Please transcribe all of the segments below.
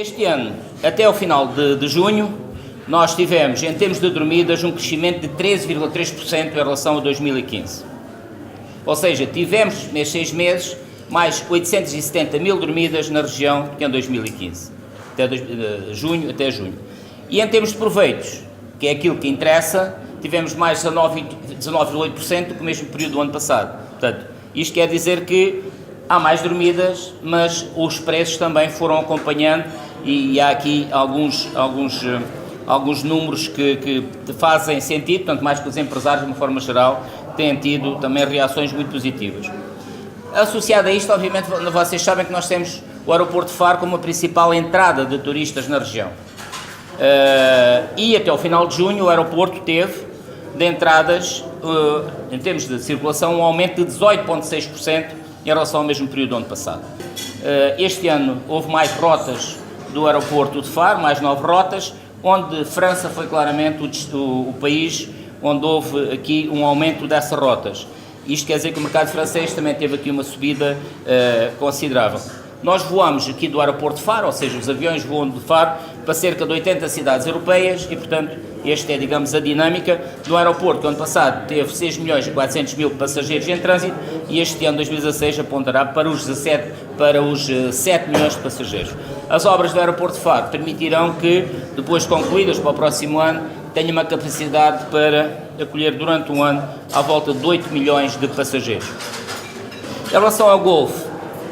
Este ano, até ao final de junho, nós tivemos, em termos de dormidas, um crescimento de 13,3% em relação a 2015. Ou seja, tivemos, nestes 6 meses, mais 870 mil dormidas na região que em 2015, até junho. E em termos de proveitos, que é aquilo que interessa, tivemos mais 19,8% do que o mesmo período do ano passado. Portanto, isto quer dizer que há mais dormidas, mas os preços também foram acompanhando e há aqui alguns números que fazem sentido, portanto, mais que os empresários, de uma forma geral, têm tido também reações muito positivas. Associado a isto, obviamente, vocês sabem que nós temos o aeroporto de Faro como a principal entrada de turistas na região. E até ao final de junho o aeroporto teve, de entradas, em termos de circulação, um aumento de 18,6% em relação ao mesmo período do ano passado. Este ano houve mais rotas do aeroporto de Faro, mais 9 rotas, onde França foi claramente o país onde houve aqui um aumento dessas rotas. Isto quer dizer que o mercado francês também teve aqui uma subida considerável. Nós voamos aqui do aeroporto de Faro, ou seja, os aviões voam de Faro para cerca de 80 cidades europeias e, portanto, esta é, digamos, a dinâmica do aeroporto, que ano passado teve 6 milhões e 400 mil passageiros em trânsito e este ano, 2016, apontará para os 7 milhões de passageiros. As obras do aeroporto de Faro permitirão que, depois concluídas para o próximo ano, tenha uma capacidade para acolher durante um ano à volta de 8 milhões de passageiros. Em relação ao Golfo,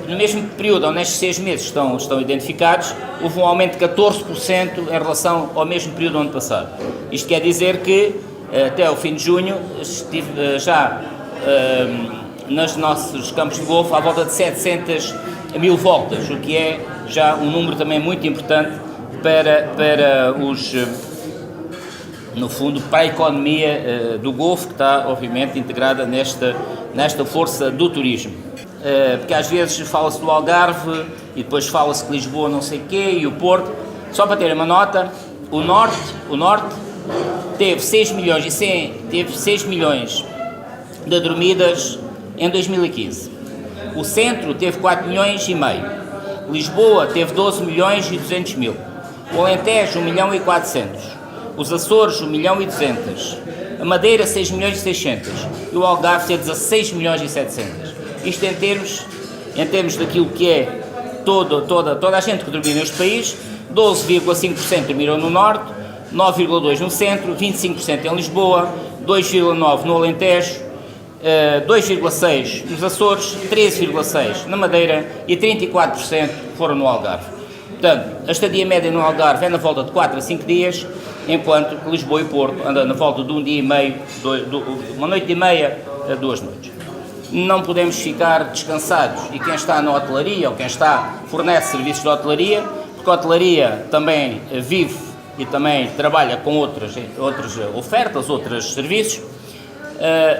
no mesmo período, onde nestes 6 meses estão identificados, houve um aumento de 14% em relação ao mesmo período do ano passado. Isto quer dizer que, até ao fim de junho, estive já nos nossos campos de golfe à volta de 700 mil voltas, o que é já um número também muito importante para no fundo, para a economia do Golfo, que está, obviamente, integrada nesta força do turismo. Porque às vezes fala-se do Algarve e depois fala-se de Lisboa não sei o quê e o Porto. Só para terem uma nota, o Norte teve 6 milhões de dormidas em 2015. O Centro teve 4 milhões e meio. Lisboa teve 12 milhões e 200 mil. O Alentejo 1 milhão e 400. Os Açores 1 milhão e 200. A Madeira 6 milhões e 600. E o Algarve teve 16 milhões e 700. Isto em termos daquilo que é toda a gente que dormiu neste país, 12,5% dormiram no Norte, 9,2% no Centro, 25% em Lisboa, 2,9% no Alentejo, 2,6% nos Açores, 13,6% na Madeira e 34% foram no Algarve. Portanto, a estadia média no Algarve é na volta de 4 a 5 dias, enquanto que Lisboa e Porto andam na volta de um dia e meio, uma noite e meia a 2 noites. Não podemos ficar descansados e quem está na hotelaria ou quem fornece serviços de hotelaria, porque a hotelaria também vive e também trabalha com outras ofertas, outros serviços,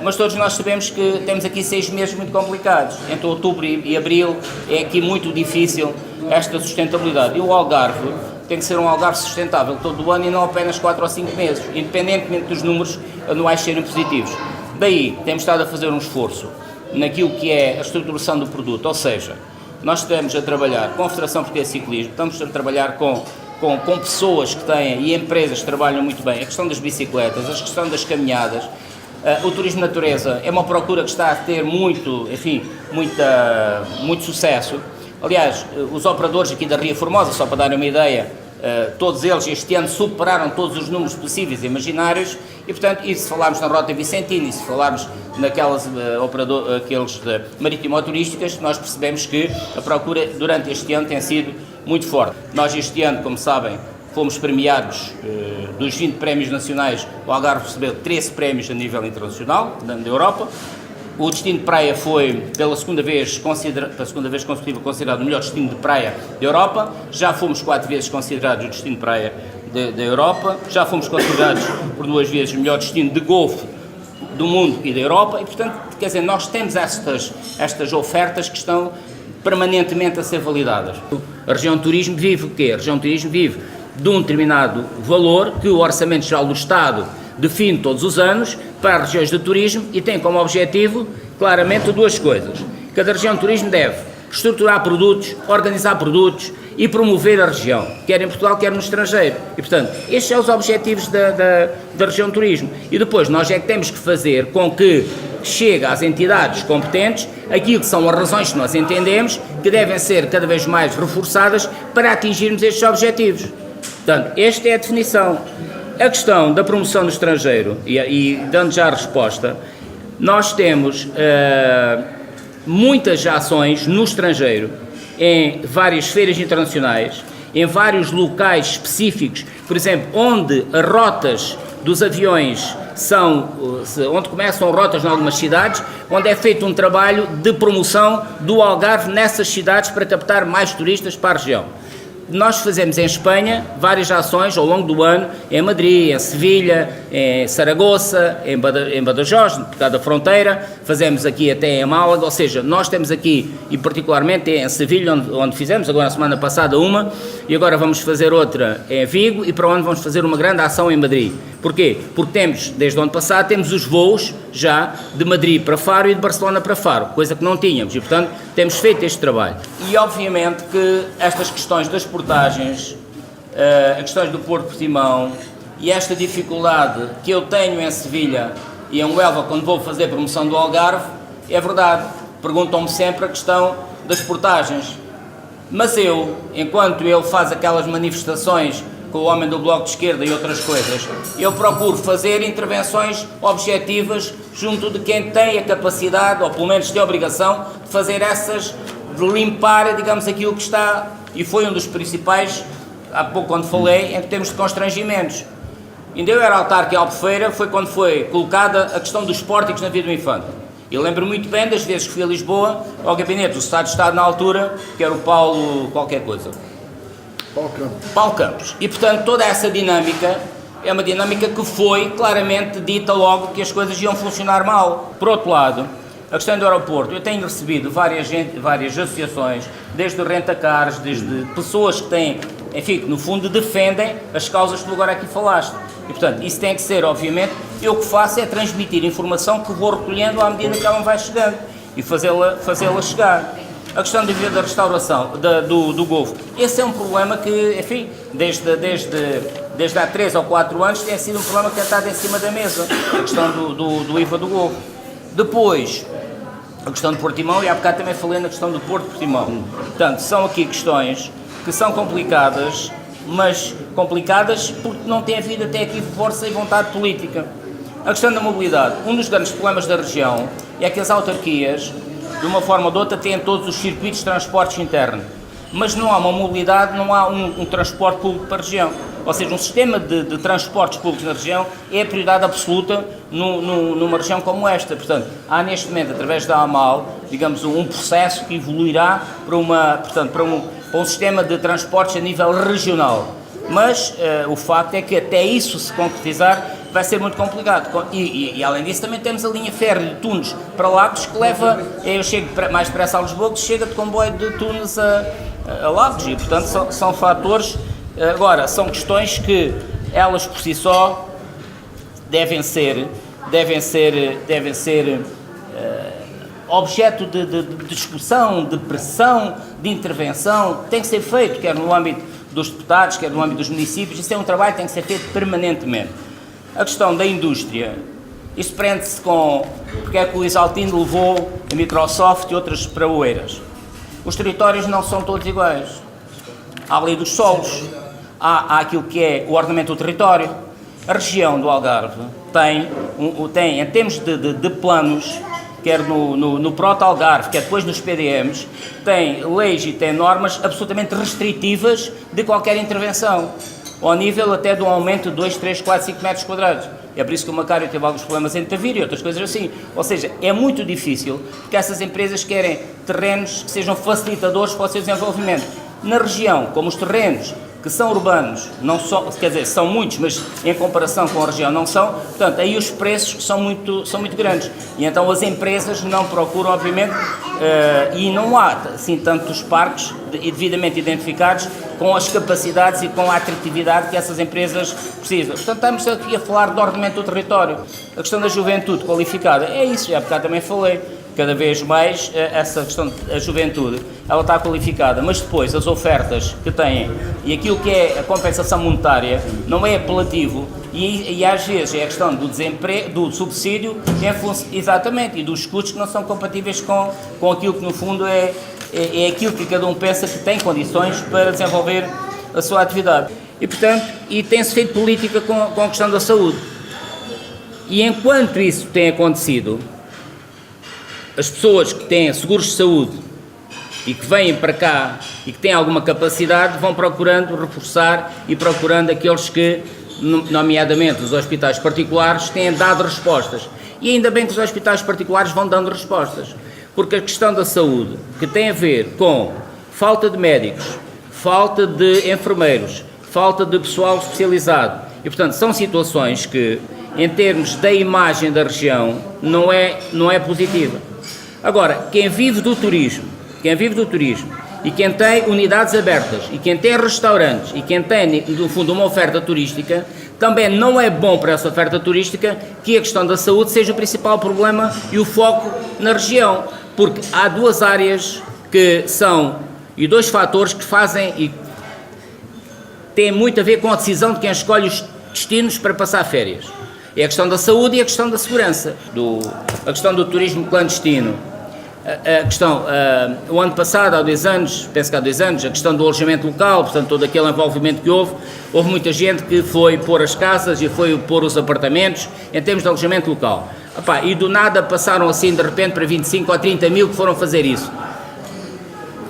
mas todos nós sabemos que temos aqui 6 meses muito complicados. Entre outubro e abril é aqui muito difícil esta sustentabilidade. E o Algarve tem que ser um Algarve sustentável todo o ano e não apenas 4 ou 5 meses, independentemente dos números anuais serem positivos. Daí temos estado a fazer um esforço naquilo que é a estruturação do produto, ou seja, nós estamos a trabalhar com a Federação Portuguesa de Ciclismo, estamos a trabalhar com pessoas que têm e empresas que trabalham muito bem, a questão das bicicletas, a questão das caminhadas, o turismo de natureza é uma procura que está a ter muito sucesso. Aliás, os operadores aqui da Ria Formosa, só para darem uma ideia, todos eles este ano superaram todos os números possíveis e imaginários e, portanto, e se falarmos na Rota Vicentina e se falarmos naquelas aqueles marítimo-turísticas, nós percebemos que a procura durante este ano tem sido muito forte. Nós este ano, como sabem, fomos premiados dos 20 prémios nacionais, o Algarve recebeu 13 prémios a nível internacional, da Europa. O destino de praia foi, pela segunda vez consecutiva, considerado o melhor destino de praia da Europa. Já fomos 4 vezes considerados o destino de praia da Europa. Já fomos considerados por 2 vezes o melhor destino de golfe do mundo e da Europa. E, portanto, quer dizer, nós temos estas ofertas que estão permanentemente a ser validadas. A região de turismo vive o quê? A região de turismo vive de um determinado valor que o Orçamento Geral do Estado define todos os anos para as regiões de turismo e tem como objetivo, claramente, 2 coisas. Cada região de turismo deve estruturar produtos, organizar produtos e promover a região, quer em Portugal, quer no estrangeiro. E, portanto, estes são os objetivos da região de turismo. E depois nós é que temos que fazer com que chegue às entidades competentes aquilo que são as razões que nós entendemos que devem ser cada vez mais reforçadas para atingirmos estes objetivos. Portanto, esta é a definição. A questão da promoção no estrangeiro, e dando já a resposta, nós temos muitas ações no estrangeiro, em várias feiras internacionais, em vários locais específicos, por exemplo, onde as rotas dos aviões onde começam rotas em algumas cidades, onde é feito um trabalho de promoção do Algarve nessas cidades para captar mais turistas para a região. Nós fazemos em Espanha várias ações ao longo do ano, em Madrid, em Sevilha, em Saragoça, em Badajoz, por causa da fronteira, fazemos aqui até em Málaga, ou seja, nós temos aqui, e particularmente em Sevilha, onde fizemos, agora a semana passada uma, e agora vamos fazer outra em Vigo, e para onde vamos fazer uma grande ação em Madrid. Porquê? Porque temos, desde o ano passado, temos os voos já de Madrid para Faro e de Barcelona para Faro, coisa que não tínhamos, e portanto temos feito este trabalho. E obviamente que estas questões das portagens, as questões do Porto de Portimão e esta dificuldade que eu tenho em Sevilha e em Huelva quando vou fazer promoção do Algarve, é verdade, perguntam-me sempre a questão das portagens. Mas eu, enquanto ele faz aquelas manifestações com o homem do Bloco de Esquerda e outras coisas, eu procuro fazer intervenções objetivas junto de quem tem a capacidade, ou pelo menos tem a obrigação, de fazer essas, de limpar, digamos, aquilo que está, e foi um dos principais, há pouco quando falei, em termos de constrangimentos. Ainda eu era autarca em Albufeira, foi quando foi colocada a questão dos pórticos na Via do Infante. Eu lembro muito bem das vezes que fui a Lisboa, ao gabinete do Estado de Estado na altura, que era o Paulo qualquer coisa. Paulo Campos. E, portanto, toda essa dinâmica é uma dinâmica que foi claramente dita logo que as coisas iam funcionar mal. Por outro lado, a questão do aeroporto, eu tenho recebido várias associações, desde renta-cars, desde pessoas que têm, enfim, que no fundo defendem as causas que tu agora aqui falaste. E, portanto, isso tem que ser, obviamente, eu o que faço é transmitir informação que vou recolhendo à medida que ela vai chegando e fazê-la chegar. A questão da restauração do Golfo, esse é um problema que, enfim, desde há 3 ou 4 anos tem sido um problema que tem estado em cima da mesa, a questão do IVA do Golfo. Depois, a questão de Portimão, e há bocado também falei na questão do Porto de Portimão. Portanto, são aqui questões que são complicadas, mas complicadas porque não tem havido até aqui força e vontade política. A questão da mobilidade, um dos grandes problemas da região é que as autarquias, de uma forma ou de outra, têm todos os circuitos de transportes internos, mas não há uma mobilidade, não há um transporte público para a região. Ou seja, um sistema de transportes públicos na região é a prioridade absoluta numa região como esta. Portanto, há neste momento, através da AMAL, digamos, um processo que evoluirá para um sistema de transportes a nível regional. Mas o facto é que até isso se concretizar vai ser muito complicado. E além disso também temos a linha férrea de Tunes para Lagos que leva, eu chego mais depressa a Lisboa, que chega de comboio de Tunes a Lagos, e portanto são fatores, agora, são questões que elas por si só devem ser objeto de discussão, de pressão, de intervenção, tem que ser feito, quer no âmbito dos deputados, quer no âmbito dos municípios, isso é um trabalho que tem que ser feito permanentemente. A questão da indústria, isso prende-se com porque é que o Isaltino levou a Microsoft e outras para Oeiras. Os territórios não são todos iguais. Há a lei dos solos, há aquilo que é o ordenamento do território. A região do Algarve tem em termos de planos, quer no Proto-Algarve, quer depois nos PDMs, tem leis e tem normas absolutamente restritivas de qualquer intervenção, ao nível até de um aumento de 2, 3, 4, 5 metros quadrados. É por isso que o Macário teve alguns problemas em Tavira e outras coisas assim. Ou seja, é muito difícil, porque essas empresas querem terrenos que sejam facilitadores para o seu desenvolvimento. Na região, como os terrenos que são urbanos, não só, quer dizer, são muitos, mas em comparação com a região não são, portanto, aí os preços são muito grandes. E então as empresas não procuram, obviamente, e não há, assim, tantos parques devidamente identificados com as capacidades e com a atratividade que essas empresas precisam. Portanto, estamos aqui a falar do ordenamento do território. A questão da juventude qualificada, é isso, já há bocado também falei. cada vez mais essa questão da juventude, ela está qualificada, mas depois as ofertas que têm e aquilo que é a compensação monetária não é apelativo e às vezes é a questão do desemprego, do subsídio, exatamente, e dos custos que não são compatíveis com aquilo que no fundo é aquilo que cada um pensa que tem condições para desenvolver a sua atividade. E portanto, tem-se feito política com a questão da saúde. E enquanto isso tem acontecido, as pessoas que têm seguros de saúde e que vêm para cá e que têm alguma capacidade vão procurando reforçar e procurando aqueles que, nomeadamente os hospitais particulares, têm dado respostas. E ainda bem que os hospitais particulares vão dando respostas, porque a questão da saúde, que tem a ver com falta de médicos, falta de enfermeiros, falta de pessoal especializado, e portanto são situações que, em termos da imagem da região, não é positiva. Agora, quem vive do turismo e quem tem unidades abertas e quem tem restaurantes e quem tem, no fundo, uma oferta turística, também não é bom para essa oferta turística que a questão da saúde seja o principal problema e o foco na região, porque há duas áreas que são, e dois fatores que fazem e têm muito a ver com a decisão de quem escolhe os destinos para passar férias. É a questão da saúde e a questão da segurança, a questão do turismo clandestino. O ano passado, há 2 anos, penso que há 2 anos, a questão do alojamento local, portanto todo aquele envolvimento que houve muita gente que foi pôr as casas e foi pôr os apartamentos em termos de alojamento local. E do nada passaram assim de repente para 25 ou 30 mil que foram fazer isso.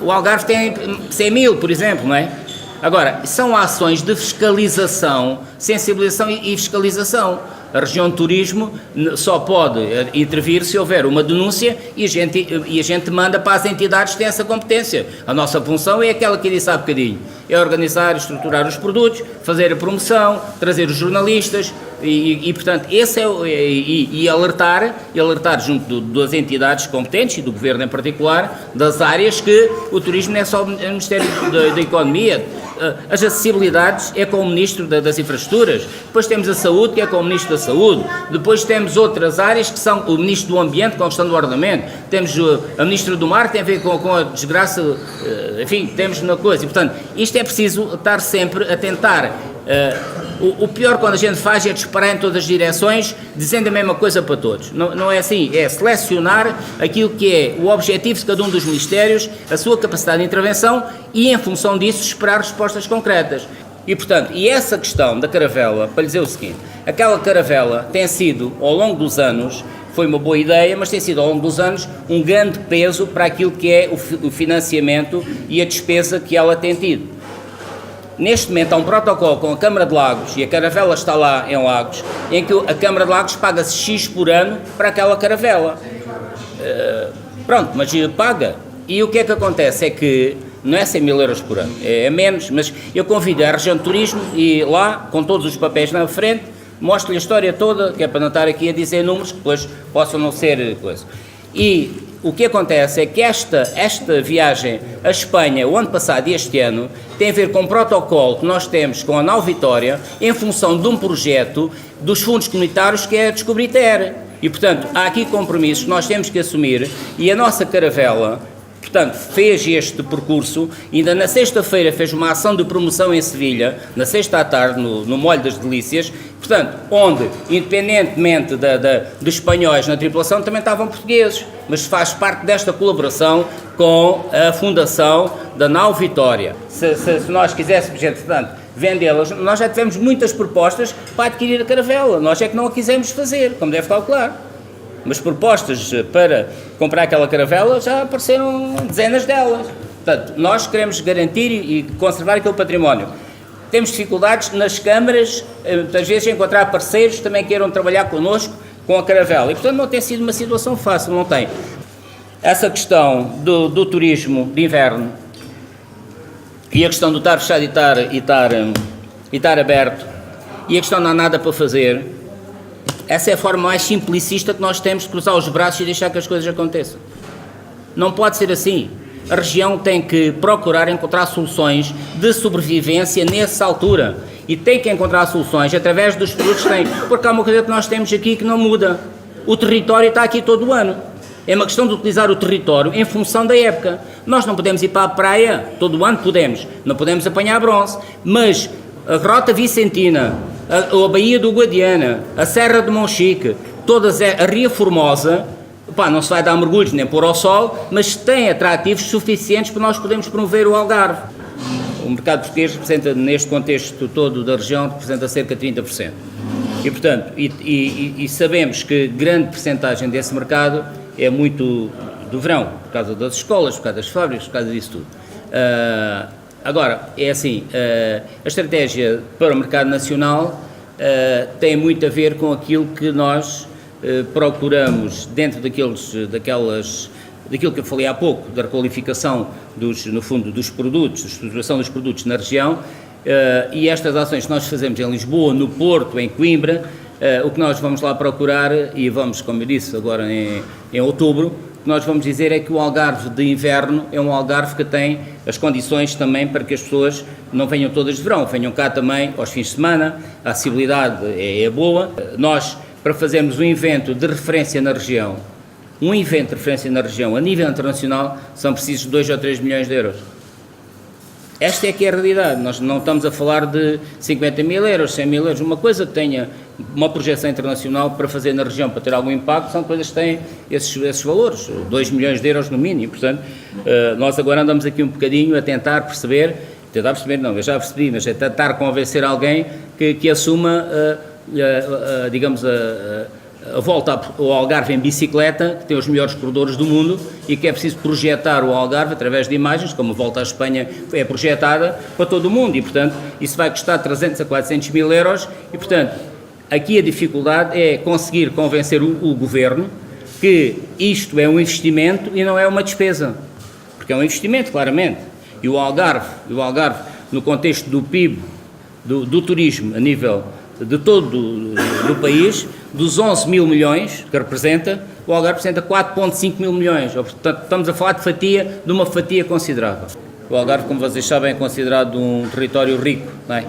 O Algarve tem 100 mil, por exemplo, não é? Agora, são ações de fiscalização, sensibilização e fiscalização. A região de turismo só pode intervir se houver uma denúncia e a gente manda para as entidades que têm essa competência. A nossa função é aquela que eu disse há bocadinho, é organizar e estruturar os produtos, fazer a promoção, trazer os jornalistas e portanto, esse é alertar junto das entidades competentes e do Governo em particular, das áreas que o turismo não é só o Ministério da Economia. As acessibilidades é com o Ministro das Infraestruturas, depois temos a Saúde, que é com o Ministro da Saúde, depois temos outras áreas que são o Ministro do Ambiente, com a questão do ordenamento, temos a Ministra do Mar, que tem a ver com a desgraça, enfim, temos uma coisa, e portanto, isto é preciso estar sempre a tentar. O pior quando a gente faz é disparar em todas as direções, dizendo a mesma coisa para todos. Não é assim, é selecionar aquilo que é o objetivo de cada um dos ministérios, a sua capacidade de intervenção e, em função disso, esperar respostas concretas. E, portanto, essa questão da caravela, para lhe dizer o seguinte, aquela caravela tem sido, ao longo dos anos, foi uma boa ideia, mas tem sido, ao longo dos anos, um grande peso para aquilo que é o financiamento e a despesa que ela tem tido. Neste momento há um protocolo com a Câmara de Lagos e a caravela está lá em Lagos, em que a Câmara de Lagos paga-se X por ano para aquela caravela. Pronto, mas paga. E o que é que acontece? É que não é 100 mil euros por ano, é menos, mas eu convido a região de turismo e lá, com todos os papéis na frente, mostro-lhe a história toda, que é para não estar aqui a dizer números que depois possam não ser coisa. E o que acontece é que esta viagem à Espanha, o ano passado e este ano, tem a ver com um protocolo que nós temos com a Nau Vitória, em função de um projeto dos fundos comunitários que é a Descobriter. E, portanto, há aqui compromissos que nós temos que assumir e a nossa caravela, portanto, fez este percurso, ainda na sexta-feira fez uma ação de promoção em Sevilha, na sexta à tarde, no Molho das Delícias, portanto, onde, independentemente dos espanhóis na tripulação, também estavam portugueses, mas faz parte desta colaboração com a fundação da Nau Vitória. Se nós quiséssemos, entretanto, vendê-las, nós já tivemos muitas propostas para adquirir a caravela, nós é que não a quisemos fazer, como deve calcular. Mas propostas para comprar aquela caravela já apareceram dezenas delas. Portanto, nós queremos garantir e conservar aquele património. Temos dificuldades nas câmaras, muitas vezes, encontrar parceiros que também queiram trabalhar connosco com a caravela. E, portanto, não tem sido uma situação fácil, não tem. Essa questão do turismo de inverno e a questão do estar fechado e estar aberto e a questão de não há nada para fazer, essa é a forma mais simplicista que nós temos de cruzar os braços e deixar que as coisas aconteçam. Não pode ser assim. A região tem que procurar encontrar soluções de sobrevivência nessa altura. E tem que encontrar soluções através dos produtos que tem. Porque há uma coisa que nós temos aqui que não muda. O território está aqui todo o ano. É uma questão de utilizar o território em função da época. Nós não podemos ir para a praia, todo o ano podemos, não podemos apanhar bronze, mas a Rota Vicentina, a Baía do Guadiana, a Serra de Monchique, todas a Ria Formosa, pá, não se vai dar mergulhos nem pôr ao sol, mas tem atrativos suficientes para nós podermos promover o Algarve. O mercado português representa, neste contexto todo da região, representa cerca de 30%. E, portanto, sabemos que grande percentagem desse mercado é muito do verão, por causa das escolas, por causa das fábricas, por causa disso tudo. Agora, é assim, a estratégia para o mercado nacional tem muito a ver com aquilo que nós procuramos dentro daquilo que eu falei há pouco, da requalificação no fundo, dos produtos, da estruturação dos produtos na região, e estas ações que nós fazemos em Lisboa, no Porto, em Coimbra, o que nós vamos lá procurar, e vamos, como eu disse, agora em outubro, o que nós vamos dizer é que o Algarve de inverno é um Algarve que tem as condições também para que as pessoas não venham todas de verão, venham cá também aos fins de semana, a acessibilidade é boa. Nós, para fazermos um evento de referência na região, a nível internacional, são precisos 2 ou 3 milhões de euros. Esta é que é a realidade. Nós não estamos a falar de 50 mil euros, 100 mil euros. Uma coisa que tenha uma projeção internacional para fazer na região, para ter algum impacto, são coisas que têm esses valores, 2 milhões de euros no mínimo. Portanto, nós agora andamos aqui um bocadinho a tentar perceber não, eu já percebi, mas é tentar convencer alguém que assuma, digamos, a volta ao Algarve em bicicleta, que tem os melhores corredores do mundo e que é preciso projetar o Algarve através de imagens, como a volta à Espanha é projetada para todo o mundo, e portanto isso vai custar 300 a 400 mil euros e portanto aqui a dificuldade é conseguir convencer o Governo que isto é um investimento e não é uma despesa, porque é um investimento claramente, e o Algarve no contexto do PIB, do turismo a nível de todo o país, dos 11 mil milhões que representa, o Algarve representa 4,5 mil milhões, portanto estamos a falar de uma fatia considerável. O Algarve, como vocês sabem, é considerado um território rico, não é?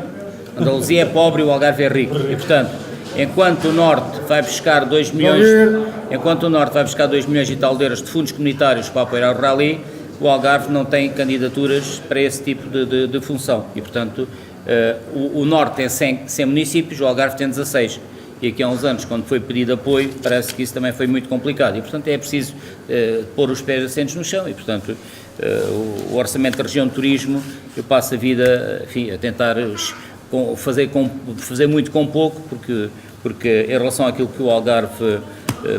A Andaluzia é pobre e o Algarve é rico, e portanto, enquanto o Norte vai buscar 2 milhões e tal de euros de fundos comunitários para apoiar o rally, o Algarve não tem candidaturas para esse tipo de função, e portanto o Norte tem 100 municípios, o Algarve tem 16, e aqui há uns anos, quando foi pedido apoio, parece que isso também foi muito complicado, e portanto é preciso pôr os pés assentos no chão, e portanto o Orçamento da Região de Turismo, eu passo a vida, enfim, a tentar fazer muito com pouco, porque em relação àquilo que o Algarve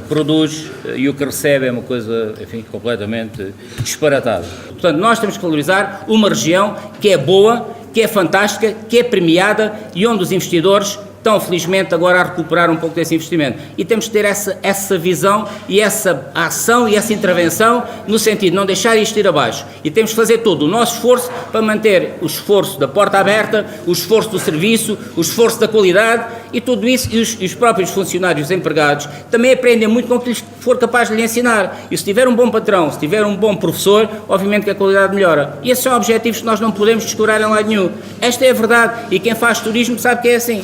produz e o que recebe é uma coisa, enfim, completamente disparatada. Portanto, nós temos que valorizar uma região que é boa, que é fantástica, que é premiada e onde os investidores estão felizmente agora a recuperar um pouco desse investimento. E temos que ter essa visão e essa ação e essa intervenção no sentido de não deixar isto ir abaixo. E temos que fazer todo o nosso esforço para manter o esforço da porta aberta, o esforço do serviço, o esforço da qualidade e tudo isso. E os próprios funcionários, os empregados, também aprendem muito com o que lhes for capaz de lhe ensinar. E se tiver um bom patrão, se tiver um bom professor, obviamente que a qualidade melhora. E esses são objetivos que nós não podemos descurar em lado nenhum. Esta é a verdade e quem faz turismo sabe que é assim.